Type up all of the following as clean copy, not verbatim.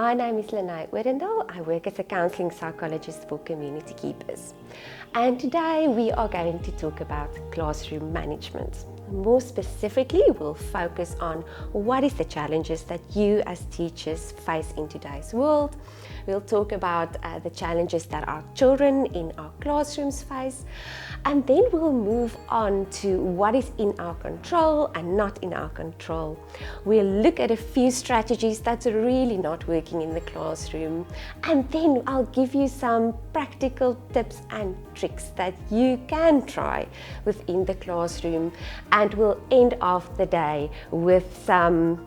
My name is Lené Odendaal. I work as a counselling psychologist for community keepers. And today we are going to talk about classroom management. More specifically, we'll focus on what is the challenges that you as teachers face in today's world. We'll talk about the challenges that our children in our classrooms face. And then we'll move on to what is in our control and not in our control. We'll look at a few strategies that's really not working in the classroom. And then I'll give you some practical tips and tricks that you can try within the classroom. And we'll end off the day with some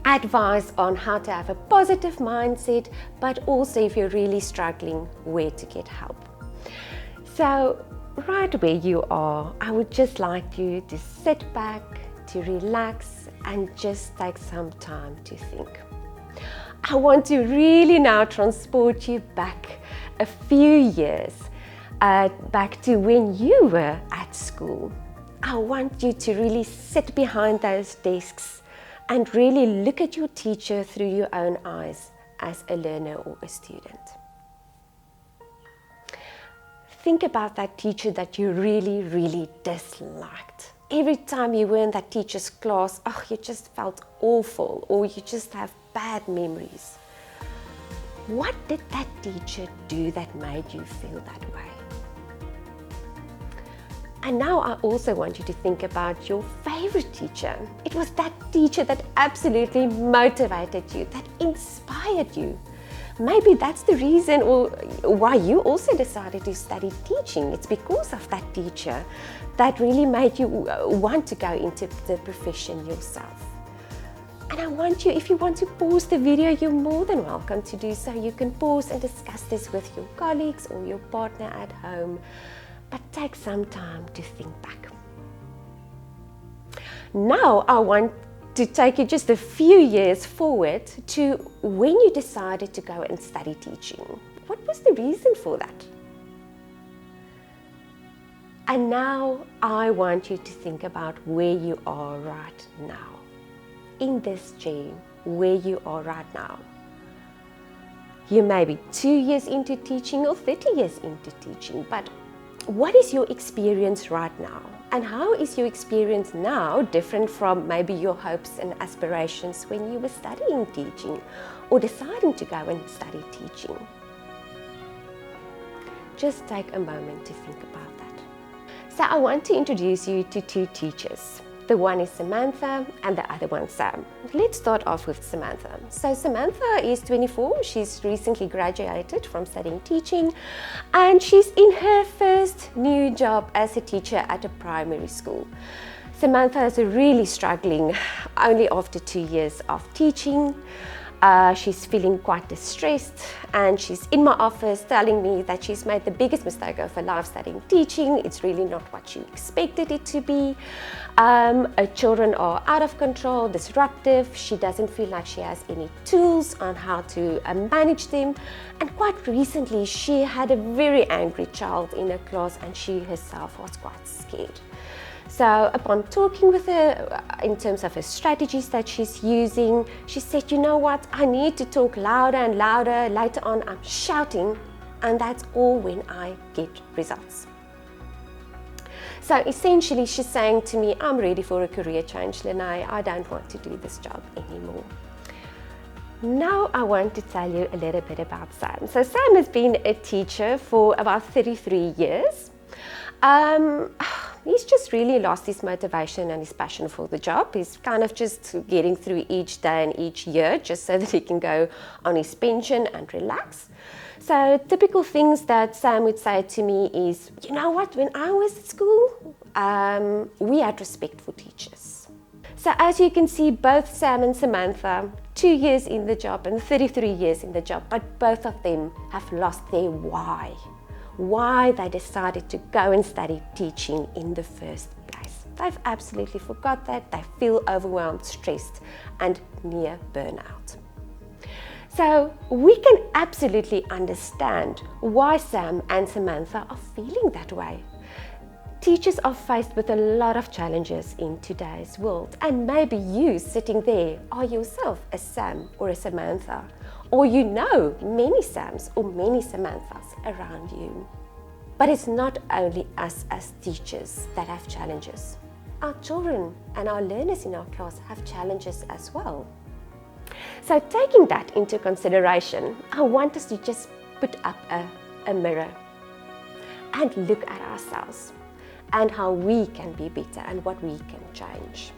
advice on how to have a positive mindset, but also if you're really struggling, where to get help. So right where you are, I would just like you to sit back, to relax, and just take some time to think. I want to really now transport you back a few years, back to when you were at school. I want you to really sit behind those desks and really look at your teacher through your own eyes as a learner or a student. Think about that teacher that you really, really disliked. Every time you were in that teacher's class, you just felt awful, or you just have bad memories. What did that teacher do that made you feel that way? And now I also want you to think about your favorite teacher. It was that teacher that absolutely motivated you, that inspired you. Maybe that's the reason or why you also decided to study teaching. It's because of that teacher that really made you want to go into the profession yourself. And I want you, if you want to pause the video, you're more than welcome to do so. You can pause and discuss this with your colleagues or your partner at home. But take some time to think back. Now I want to take you just a few years forward to when you decided to go and study teaching. What was the reason for that? And now I want you to think about where you are right now. In this chair, where you are right now. You may be 2 years into teaching or 30 years into teaching, but what is your experience right now? And how is your experience now different from maybe your hopes and aspirations when you were studying teaching or deciding to go and study teaching? Just take a moment to think about that. So I want to introduce you to two teachers. The one is Samantha and the other one Sam. Let's start off with Samantha. So Samantha is 24. She's recently graduated from studying teaching and she's in her first new job as a teacher at a primary school. Samantha is really struggling only after 2 years of teaching. She's feeling quite distressed and she's in my office telling me that she's made the biggest mistake of her life studying teaching. It's really not what she expected it to be. Her children are out of control, disruptive. She doesn't feel like she has any tools on how to manage them. And quite recently, she had a very angry child in her class and she herself was quite scared. So upon talking with her in terms of her strategies that she's using, she said, you know what, I need to talk louder and louder. Later on, I'm shouting, and that's all when I get results. So essentially, she's saying to me, I'm ready for a career change, Lené. I don't want to do this job anymore. Now I want to tell you a little bit about Sam. So Sam has been a teacher for about 33 years. He's just really lost his motivation and his passion for the job. He's kind of just getting through each day and each year just so that he can go on his pension and relax. So typical things that Sam would say to me is, you know what, when I was at school, we had respect for teachers. So as you can see, both Sam and Samantha, 2 years in the job and 33 years in the job, but both of them have lost their why they decided to go and study teaching in the first place. They've absolutely forgot that. They feel overwhelmed, stressed, and near burnout. So we can absolutely understand why Sam and Samantha are feeling that way. Teachers are faced with a lot of challenges in today's world, and maybe you sitting there are yourself a Sam or a Samantha. or you know many Sams or many Samanthas around you. But it's not only us as teachers that have challenges. Our children and our learners in our class have challenges as well. So taking that into consideration, I want us to just put up a mirror and look at ourselves and how we can be better and what we can change.